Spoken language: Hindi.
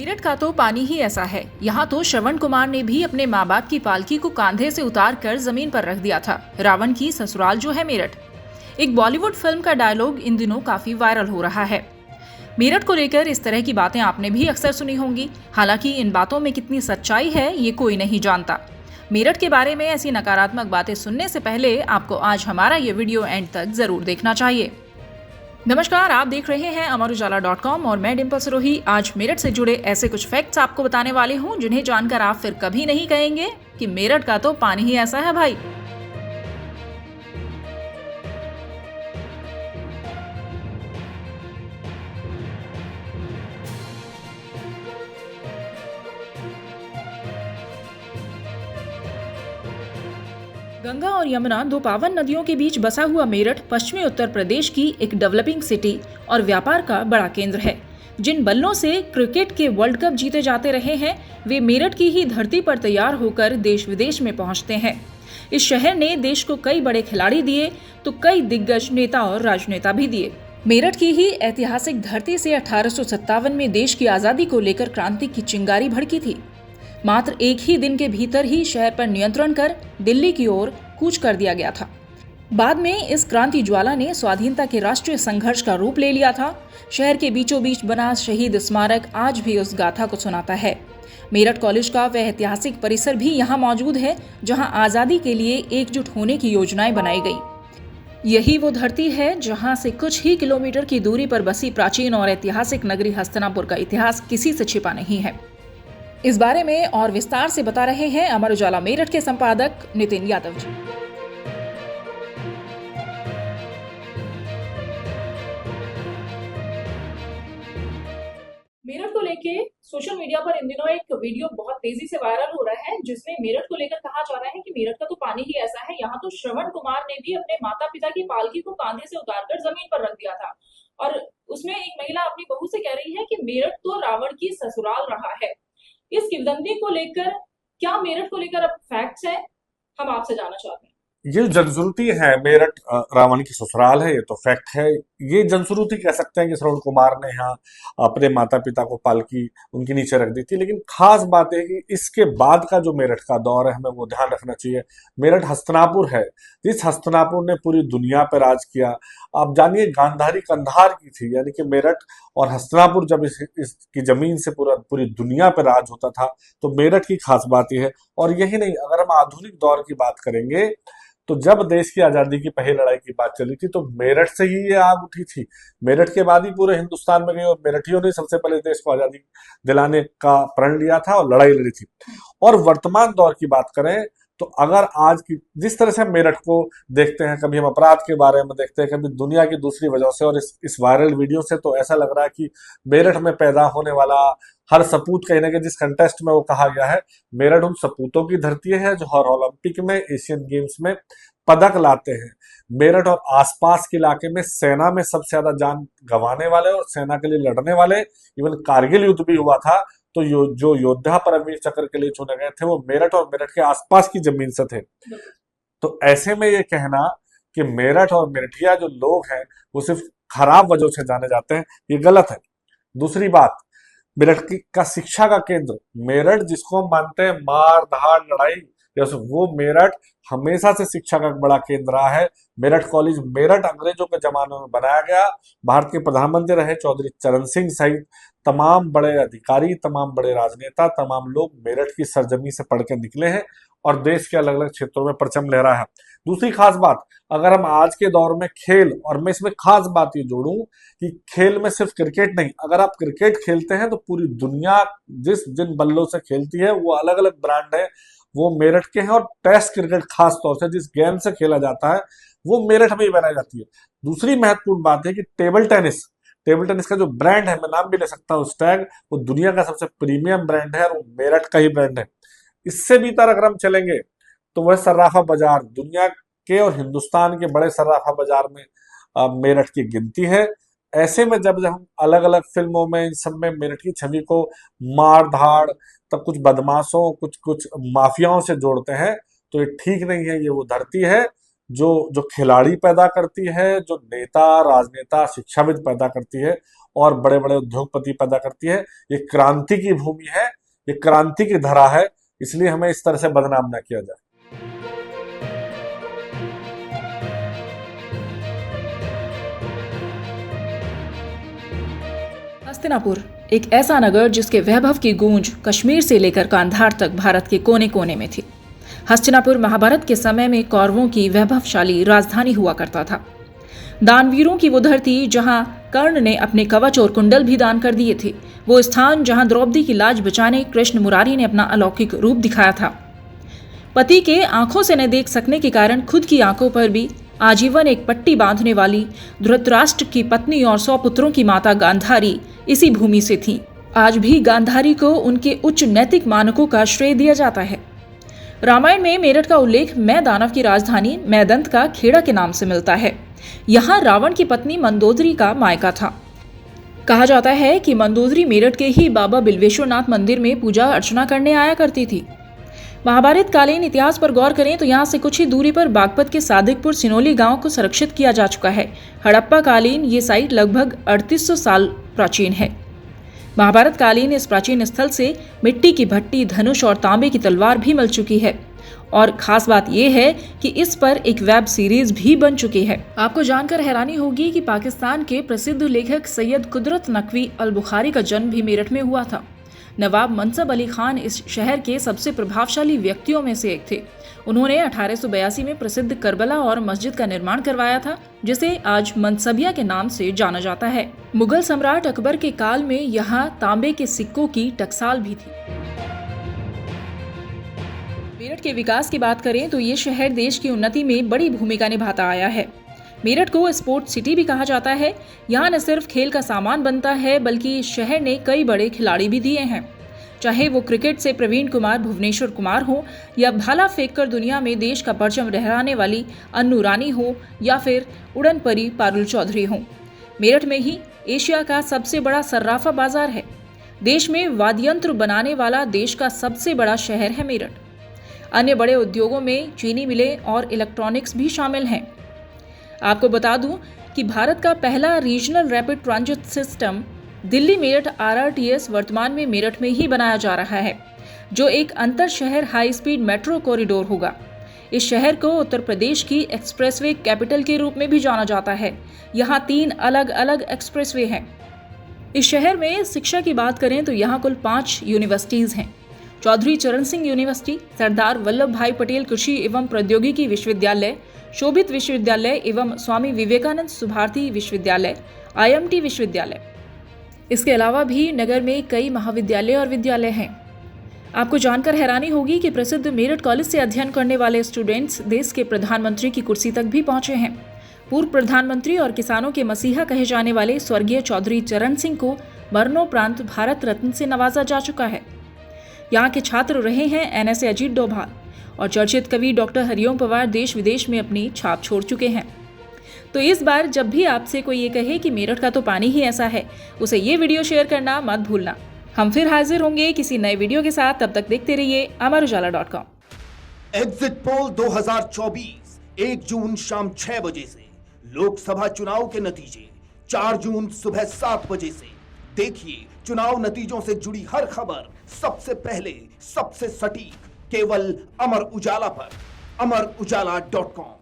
मेरठ का तो पानी ही ऐसा है। यहाँ तो श्रवण कुमार ने भी अपने माँ बाप की पालकी को कांधे से उतार कर जमीन पर रख दिया था। रावण की ससुराल जो है मेरठ। एक बॉलीवुड फिल्म का डायलॉग इन दिनों काफी वायरल हो रहा है। मेरठ को लेकर इस तरह की बातें आपने भी अक्सर सुनी होंगी। हालांकि इन बातों में कितनी सच्चाई है ये कोई नहीं जानता। मेरठ के बारे में ऐसी नकारात्मक बातें सुनने से पहले आपको आज हमारा ये वीडियो एंड तक जरूर देखना चाहिए। नमस्कार, आप देख रहे हैं अमरुजाला.com और मैं डिम्पल सिरोही। आज मेरठ से जुड़े ऐसे कुछ फैक्ट्स आपको बताने वाले हूं जिन्हें जानकर आप फिर कभी नहीं कहेंगे कि मेरठ का तो पानी ही ऐसा है भाई। गंगा और यमुना दो पावन नदियों के बीच बसा हुआ मेरठ पश्चिमी उत्तर प्रदेश की एक डेवलपिंग सिटी और व्यापार का बड़ा केंद्र है। जिन बल्लों से क्रिकेट के वर्ल्ड कप जीते जाते रहे हैं वे मेरठ की ही धरती पर तैयार होकर देश विदेश में पहुंचते हैं। इस शहर ने देश को कई बड़े खिलाड़ी दिए तो कई दिग्गज नेता और राजनेता भी दिए। मेरठ की ही ऐतिहासिक धरती से 1857 में देश की आजादी को लेकर क्रांति की चिंगारी भड़की थी। मात्र एक ही दिन के भीतर ही शहर पर नियंत्रण कर दिल्ली की ओर कूच कर दिया गया था। बाद में इस क्रांति ज्वाला ने स्वाधीनता के राष्ट्रीय संघर्ष का रूप ले लिया था। शहर के बीचों बीच बना शहीद स्मारक आज भी उस गाथा को सुनाता है। मेरठ कॉलेज का वह ऐतिहासिक परिसर भी यहाँ मौजूद है जहाँ आजादी के लिए एकजुट होने की योजनाएं बनाई गई। यही वो धरती है जहाँ से कुछ ही किलोमीटर की दूरी पर बसी प्राचीन और ऐतिहासिक नगरी हस्तिनापुर का इतिहास किसी से छिपा नहीं है। इस बारे में और विस्तार से बता रहे हैं अमर उजाला मेरठ के संपादक नितिन यादव जी। मेरठ को लेके सोशल मीडिया पर इन दिनों एक वीडियो बहुत तेजी से वायरल हो रहा है जिसमें मेरठ को लेकर कहा जा रहा है कि मेरठ का तो पानी ही ऐसा है। यहाँ तो श्रवण कुमार ने भी अपने माता पिता की पालकी को कांधे से उतारकर जमीन पर रख दिया था और उसमें एक महिला अपनी बहू से कह रही है कि मेरठ तो रावण की ससुराल रहा है। इस किंवदंती को लेकर क्या मेरठ को लेकर अब फैक्ट्स है, हम आपसे जानना चाहते हैं। ये जनश्रुति है मेरठ रावण की ससुराल है, ये तो फैक्ट है। ये जनश्रुति कह सकते हैं कि श्रवण कुमार ने यहाँ अपने माता पिता को पालकी उनके नीचे रख दी थी। लेकिन खास बात है कि इसके बाद का जो मेरठ का दौर है हमें वो ध्यान रखना चाहिए। मेरठ हस्तिनापुर है, जिस हस्तिनापुर ने पूरी दुनिया पर राज किया। आप जानिए गांधारी कंधार की थी, यानी कि मेरठ और हस्तिनापुर जब इसकी जमीन से पूरी दुनिया पर राज होता था तो मेरठ की खास बात यह है। और यही नहीं, अगर हम आधुनिक दौर की बात करेंगे तो जब देश की आजादी की पहली लड़ाई की बात चली थी तो मेरठ से ही ये आग उठी थी। मेरठ के बाद ही पूरे हिंदुस्तान में गई और मेरठियों ने सबसे पहले देश को आजादी दिलाने का प्रण लिया था और लड़ाई लड़ी थी। और वर्तमान दौर की बात करें तो अगर आज की जिस तरह से हम मेरठ को देखते हैं, कभी हम अपराध के बारे में देखते हैं, कभी दुनिया की दूसरी वजह से, और इस वायरल वीडियो से तो ऐसा लग रहा है कि मेरठ में पैदा होने वाला हर सपूत कहीं ना कहीं जिस कंटेस्ट में वो कहा गया है मेरठ उन सपूतों की धरती है जो हर ओलंपिक में, एशियन गेम्स में पदक लाते हैं। मेरठ और आसपास के इलाके में सेना में सबसे ज्यादा जान गंवाने वाले और सेना के लिए लड़ने वाले, इवन कारगिल युद्ध भी हुआ था तो जो योद्धा परमवीर चक्र के लिए चुने गए थे वो मेरठ और मेरठ के आसपास की जमीन से थे। तो ऐसे में ये कहना कि मेरठ और मेरठिया जो लोग हैं वो सिर्फ खराब वजह से जाने जाते हैं, ये गलत है। दूसरी बात, मेरठ का शिक्षा का केंद्र मेरठ, जिसको हम मानते हैं मार धाड़ लड़ाई, जैसे वो मेरठ हमेशा से शिक्षा का बड़ा केंद्र रहा है। मेरठ कॉलेज मेरठ अंग्रेजों के जमाने में बनाया गया। भारत के प्रधानमंत्री रहे चौधरी चरण सिंह सहित तमाम बड़े अधिकारी, तमाम बड़े राजनेता, तमाम लोग मेरठ की सरजमी से पढ़ के निकले हैं और देश के अलग अलग क्षेत्रों में परचम लहरा है। दूसरी खास बात, अगर हम आज के दौर में खेल, और मैं इसमें खास बात ये जोड़ूं कि खेल में सिर्फ क्रिकेट नहीं, अगर आप क्रिकेट खेलते हैं तो पूरी दुनिया जिन बल्लों से खेलती है वो अलग अलग ब्रांड है, वो मेरठ के हैं। और टेस्ट क्रिकेट खास तौर से जिस गेम से खेला जाता है वो मेरठ में ही बनाई जाती है। दूसरी महत्वपूर्ण बात है कि टेबल टेनिस का जो ब्रांड है, मैं नाम भी ले सकता हूँ स्टैग, वो दुनिया का सबसे प्रीमियम ब्रांड है और वो मेरठ का ही ब्रांड है। इससे भी अगर हम चलेंगे तो वह सर्राफा बाजार, दुनिया के और हिंदुस्तान के बड़े सर्राफा बाजार में मेरठ की गिनती है। ऐसे में जब हम अलग अलग फिल्मों में, इन सब में मेरठ की छवि को मार धाड़, तब कुछ बदमाशों, कुछ माफियाओं से जोड़ते हैं तो ये ठीक नहीं है। ये वो धरती है जो जो खिलाड़ी पैदा करती है, जो नेता, राजनेता, शिक्षाविद पैदा करती है और बड़े बड़े उद्योगपति पैदा करती है। ये क्रांति की भूमि है, ये क्रांति की धरा है, इसलिए हमें इस तरह से बदनाम ना किया जाए। हस्तिनापुर एक ऐसा नगर जिसके वैभव की गूंज कश्मीर से लेकर कांधार तक भारत के कोने कोने में थी। हस्तिनापुर महाभारत के समय में कौरवों की वैभवशाली राजधानी हुआ करता था। दानवीरों की वो धरती जहां कर्ण ने अपने कवच और कुंडल भी दान कर दिए थे, वो स्थान जहां द्रौपदी की लाज बचाने कृष्ण मुरारी ने अपना अलौकिक रूप दिखाया था। पति के आंखों से न देख सकने के कारण खुद की आंखों पर भी आजीवन एक पट्टी बांधने वाली धृतराष्ट्र की पत्नी और 100 पुत्रों की माता गांधारी इसी भूमि से थी। आज भी गांधारी को उनके उच्च नैतिक मानकों का श्रेय दिया जाता है। रामायण में मेरठ का उल्लेख मैं दानव की राजधानी मैदंत का खेड़ा के नाम से मिलता है। यहाँ रावण की पत्नी मंदोदरी का मायका था। कहा जाता है कि मंदोदरी मेरठ के ही बाबा बिल्वेश्वरनाथ मंदिर में पूजा अर्चना करने आया करती थी। महाभारत कालीन इतिहास पर गौर करें तो यहाँ से कुछ ही दूरी पर बागपत के सादिकपुर सिनोली गांव को संरक्षित किया जा चुका है। हड़प्पा कालीन ये साइट लगभग 3800 साल प्राचीन है। महाभारत कालीन इस प्राचीन स्थल से मिट्टी की भट्टी, धनुष और तांबे की तलवार भी मिल चुकी है और खास बात यह है कि इस पर एक वेब सीरीज भी बन चुकी है। आपको जानकर हैरानी होगी कि पाकिस्तान के प्रसिद्ध लेखक सैयद कुदरत नकवी अल बुखारी का जन्म भी मेरठ में हुआ था। नवाब मनसब अली खान इस शहर के सबसे प्रभावशाली व्यक्तियों में से एक थे। उन्होंने 1882 में प्रसिद्ध करबला और मस्जिद का निर्माण करवाया था, जिसे आज मनसबिया के नाम से जाना जाता है। मुगल सम्राट अकबर के काल में यहाँ तांबे के सिक्कों की टकसाल भी थी। मेरठ के विकास की बात करें तो ये शहर देश की उन्नति में बड़ी भूमिका निभाता आया है। मेरठ को स्पोर्ट सिटी भी कहा जाता है। यहाँ न सिर्फ खेल का सामान बनता है बल्कि शहर ने कई बड़े खिलाड़ी भी दिए हैं। चाहे वो क्रिकेट से प्रवीण कुमार, भुवनेश्वर कुमार हो या भाला फेंककर दुनिया में देश का परचम लहराने वाली अन्नू रानी हो या फिर उड़न परी पारुल चौधरी हो। मेरठ में ही एशिया का सबसे बड़ा सर्राफा बाजार है। देश में वाद्ययंत्र बनाने वाला देश का सबसे बड़ा शहर है मेरठ। अन्य बड़े उद्योगों में चीनी मिलें और इलेक्ट्रॉनिक्स भी शामिल हैं। आपको बता दूं कि भारत का पहला regional rapid transit system Delhi Meerut RRTS वर्तमान में मेरठ में ही बनाया जा रहा है, जो एक अंतर शहर हाई स्पीड मेट्रो कॉरिडोर होगा। इस शहर को उत्तर प्रदेश की एक्सप्रेसवे कैपिटल के रूप में भी जाना जाता है। यहाँ 3 अलग अलग एक्सप्रेसवे हैं। इस शहर में शिक्षा की बात करें तो यहाँ कुल 5 यूनिवर्सिटीज हैं। चौधरी चरण सिंह यूनिवर्सिटी, सरदार वल्लभ भाई पटेल कृषि एवं प्रौद्योगिकी विश्वविद्यालय, शोभित विश्वविद्यालय एवं स्वामी विवेकानंद सुभारती विश्वविद्यालय, IMT विश्वविद्यालय। इसके अलावा भी नगर में कई महाविद्यालय और विद्यालय हैं। आपको जानकर हैरानी होगी कि प्रसिद्ध मेरठ कॉलेज से अध्ययन करने वाले स्टूडेंट्स देश के प्रधानमंत्री की कुर्सी तक भी पहुंचे हैं। पूर्व प्रधानमंत्री और किसानों के मसीहा कहे जाने वाले स्वर्गीय चौधरी चरण सिंह को मरणोपरांत भारत रत्न से नवाजा जा चुका है। यहाँ के छात्र रहे हैं NSA अजीत डोभाल और चर्चित कवि डॉक्टर हरिओम पवार देश विदेश में अपनी छाप छोड़ चुके हैं। तो इस बार जब भी आपसे कोई ये कहे कि मेरठ का तो पानी ही ऐसा है, उसे ये वीडियो शेयर करना मत भूलना। हम फिर हाजिर होंगे किसी नए वीडियो के साथ। तब तक देखते रहिए amarujala.com। एग्जिट पोल 2024 1 जून शाम 6 बजे से, लोकसभा चुनाव के नतीजे 4 जून सुबह 7 बजे से। देखिए चुनाव नतीजों से जुड़ी हर खबर सबसे पहले, सबसे सटीक, केवल अमर उजाला पर, amarujala.com।